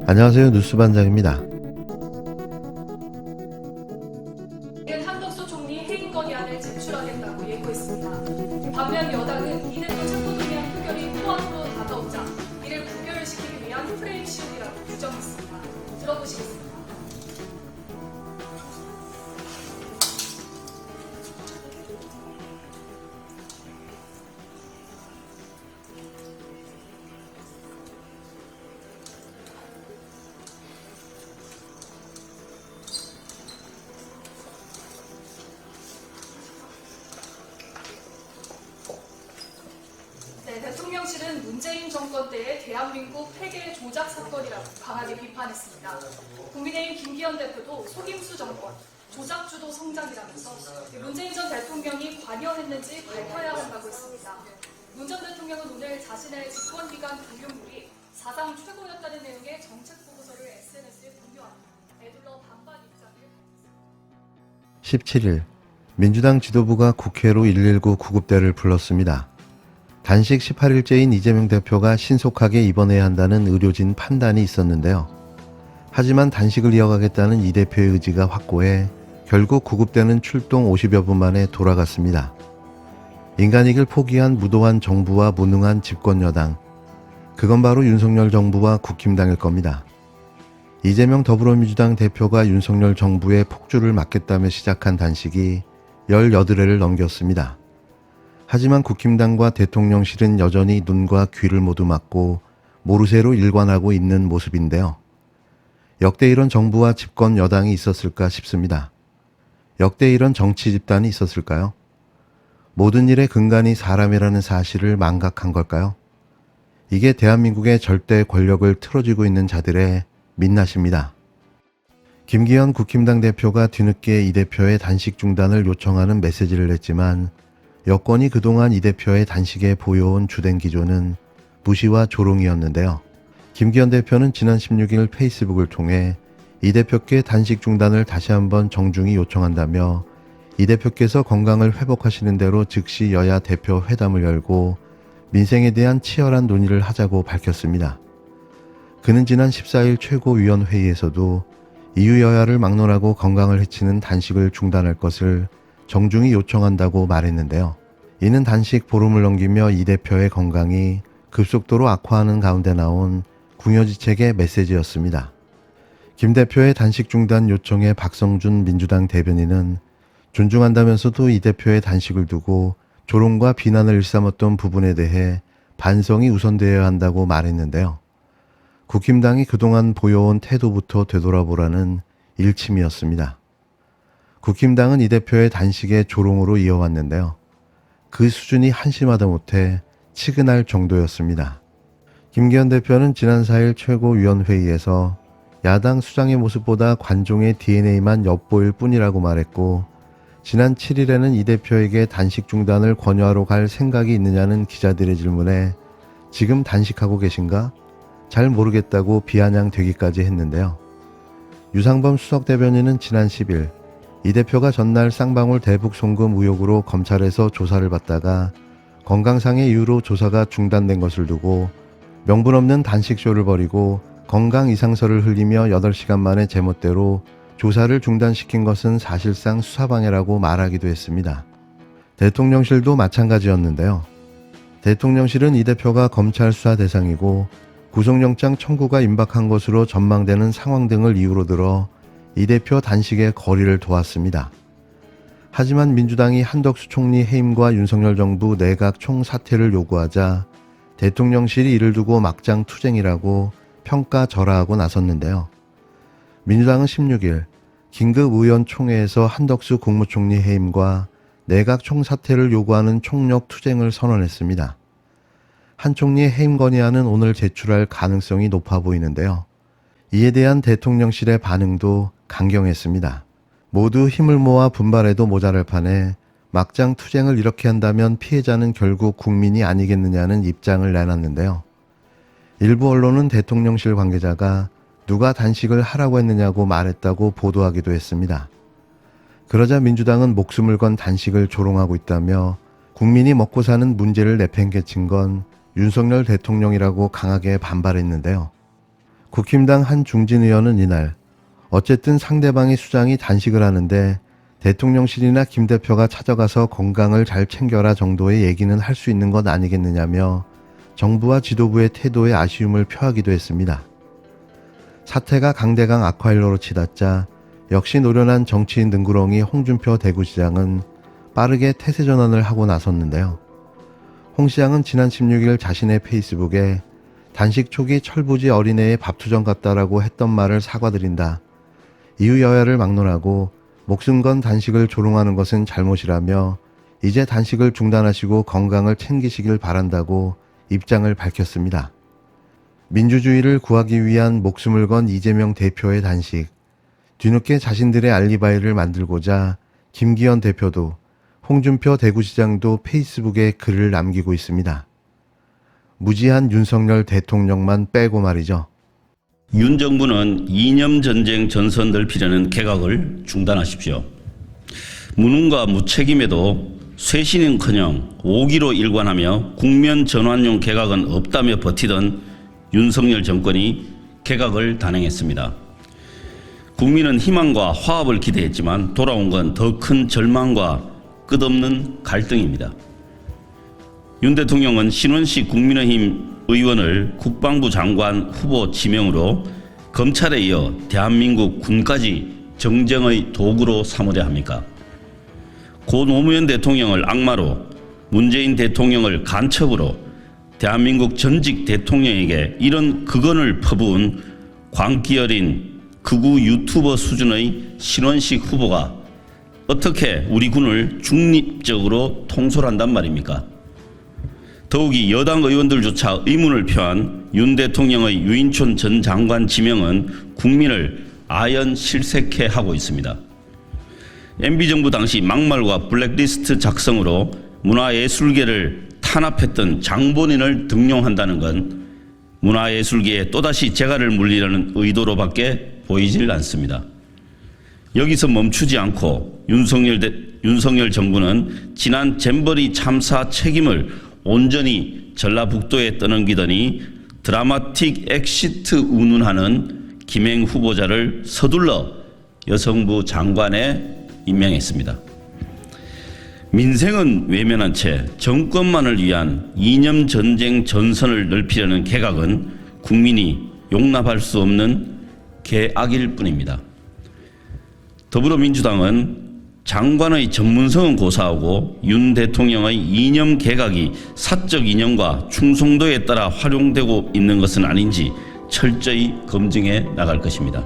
안녕하세요. 뉴스반장입니다. 한덕수 총리 해임 건의안을 제출하겠다고 예고했습니다. 반면 여당은 이대표 체포동의안 표결이 코앞으로 다가오자 이를 부결시키기 위한 프레임 씌우기라고 규정했습니다. 들어보시겠습니다. 대통령실은 문재인 정권 때의 대한민국 폐계 조작 사건이라고 강하게 비판했습니다. 국민의힘 김기현 대표도 속임수 정권, 조작주도 성장이라면서 문재인 전 대통령이 관여했는지 밝혀야 한다고 했습니다. 문 전 대통령은 오늘 자신의 집권기간 경영물이 사상 최고였다는 내용의 정책보고서를 SNS에 공유하며 애둘러 반박 입장을 밝혔습니다. 17일 민주당 지도부가 국회로 119 구급대를 불렀습니다. 단식 18일째인 이재명 대표가 신속하게 입원해야 한다는 의료진 판단이 있었는데요. 하지만 단식을 이어가겠다는 이 대표의 의지가 확고해 결국 구급대는 출동 50여 분 만에 돌아갔습니다. 인간이길 포기한 무도한 정부와 무능한 집권여당, 그건 바로 윤석열 정부와 국힘당일 겁니다. 이재명 더불어민주당 대표가 윤석열 정부의 폭주를 막겠다며 시작한 단식이 18회를 넘겼습니다. 하지만 국힘당과 대통령실은 여전히 눈과 귀를 모두 막고 모르쇠로 일관하고 있는 모습인데요. 역대 이런 정부와 집권 여당이 있었을까 싶습니다. 역대 이런 정치 집단이 있었을까요? 모든 일의 근간이 사람이라는 사실을 망각한 걸까요? 이게 대한민국의 절대 권력을 틀어쥐고 있는 자들의 민낯입니다. 김기현 국힘당 대표가 뒤늦게 이 대표의 단식 중단을 요청하는 메시지를 냈지만 여권이 그동안 이 대표의 단식에 보여온 주된 기조는 무시와 조롱이었는데요. 김기현 대표는 지난 16일 페이스북을 통해 이 대표께 단식 중단을 다시 한번 정중히 요청한다며 이 대표께서 건강을 회복하시는 대로 즉시 여야 대표 회담을 열고 민생에 대한 치열한 논의를 하자고 밝혔습니다. 그는 지난 14일 최고위원회의에서도 이유 여야를 막론하고 건강을 해치는 단식을 중단할 것을 정중히 요청한다고 말했는데요. 이는 단식 보름을 넘기며 이 대표의 건강이 급속도로 악화하는 가운데 나온 궁여지책의 메시지였습니다. 김 대표의 단식 중단 요청에 박성준 민주당 대변인은 존중한다면서도 이 대표의 단식을 두고 조롱과 비난을 일삼았던 부분에 대해 반성이 우선되어야 한다고 말했는데요. 국힘당이 그동안 보여온 태도부터 되돌아보라는 일침이었습니다. 국힘당은 이 대표의 단식에 조롱으로 이어왔는데요. 그 수준이 한심하다 못해 치근할 정도였습니다. 김기현 대표는 지난 4일 최고위원회의에서 야당 수장의 모습보다 관종의 DNA만 엿보일 뿐이라고 말했고, 지난 7일에는 이 대표에게 단식 중단을 권유하러 갈 생각이 있느냐는 기자들의 질문에 지금 단식하고 계신가? 잘 모르겠다고 비아냥되기까지 했는데요. 유상범 수석 대변인은 지난 10일 이 대표가 전날 쌍방울 대북 송금 의혹으로 검찰에서 조사를 받다가 건강상의 이유로 조사가 중단된 것을 두고 명분 없는 단식쇼를 벌이고 건강 이상설을 흘리며 8시간 만에 제멋대로 조사를 중단시킨 것은 사실상 수사방해라고 말하기도 했습니다. 대통령실도 마찬가지였는데요. 대통령실은 이 대표가 검찰 수사 대상이고 구속영장 청구가 임박한 것으로 전망되는 상황 등을 이유로 들어 이 대표 단식의 거리를 두었습니다. 하지만 민주당이 한덕수 총리 해임과 윤석열 정부 내각 총사퇴를 요구하자 대통령실이 이를 두고 막장 투쟁이라고 평가절하하고 나섰는데요. 민주당은 16일 긴급의원총회에서 한덕수 국무총리 해임과 내각 총사퇴를 요구하는 총력 투쟁을 선언했습니다. 한 총리의 해임 건의안은 오늘 제출할 가능성이 높아 보이는데요. 이에 대한 대통령실의 반응도 강경했습니다. 모두 힘을 모아 분발해도 모자랄 판에 막장 투쟁을 이렇게 한다면 피해자는 결국 국민이 아니겠느냐는 입장을 내놨는데요. 일부 언론은 대통령실 관계자가 누가 단식을 하라고 했느냐고 말했다고 보도하기도 했습니다. 그러자 민주당은 목숨을 건 단식을 조롱하고 있다며 국민이 먹고 사는 문제를 내팽개친 건 윤석열 대통령이라고 강하게 반발했는데요. 국힘당 한 중진 의원은 이날 어쨌든 상대방의 수장이 단식을 하는데 대통령실이나 김 대표가 찾아가서 건강을 잘 챙겨라 정도의 얘기는 할 수 있는 것 아니겠느냐며 정부와 지도부의 태도에 아쉬움을 표하기도 했습니다. 사태가 강대강 악화일로로 치닫자 역시 노련한 정치인 능구렁이 홍준표 대구시장은 빠르게 태세 전환을 하고 나섰는데요. 홍 시장은 지난 16일 자신의 페이스북에 단식 초기 철부지 어린애의 밥투정 같다라고 했던 말을 사과드린다. 이후 여야를 막론하고 목숨 건 단식을 조롱하는 것은 잘못이라며 이제 단식을 중단하시고 건강을 챙기시길 바란다고 입장을 밝혔습니다. 민주주의를 구하기 위한 목숨을 건 이재명 대표의 단식. 뒤늦게 자신들의 알리바이를 만들고자 김기현 대표도 홍준표 대구시장도 페이스북에 글을 남기고 있습니다. 무지한 윤석열 대통령만 빼고 말이죠. 윤 정부는 이념 전쟁 전선 넓히려는 개각을 중단하십시오. 무능과 무책임에도 쇄신은커녕 오기로 일관하며 국면 전환용 개각은 없다며 버티던 윤석열 정권이 개각을 단행했습니다. 국민은 희망과 화합을 기대했지만 돌아온 건 더 큰 절망과 끝없는 갈등입니다. 윤 대통령은 신원식 국민의힘 의원을 국방부 장관 후보 지명으로 검찰에 이어 대한민국 군까지 정쟁의 도구로 삼으려 합니까? 고 노무현 대통령을 악마로, 문재인 대통령을 간첩으로 대한민국 전직 대통령에게 이런 극언을 퍼부은 광기 어린 극우 유튜버 수준의 신원식 후보가 어떻게 우리 군을 중립적으로 통솔한단 말입니까? 더욱이 여당 의원들조차 의문을 표한 윤 대통령의 유인촌 전 장관 지명은 국민을 아연 실색해 하고 있습니다. MB정부 당시 막말과 블랙리스트 작성으로 문화예술계를 탄압했던 장본인을 등용한다는 건 문화예술계에 또다시 재갈을 물리려는 의도로밖에 보이질 않습니다. 여기서 멈추지 않고 윤석열 정부는 지난 잼버리 참사 책임을 온전히 전라북도에 떠넘기더니 드라마틱 엑시트 운운하는 김행 후보자를 서둘러 여성부 장관에 임명했습니다. 민생은 외면한 채 정권만을 위한 이념 전쟁 전선을 넓히려는 개각은 국민이 용납할 수 없는 개악일 뿐입니다. 더불어민주당은 장관의 전문성은 고사하고 윤 대통령의 이념 개각이 사적 이념과 충성도에 따라 활용되고 있는 것은 아닌지 철저히 검증해 나갈 것입니다.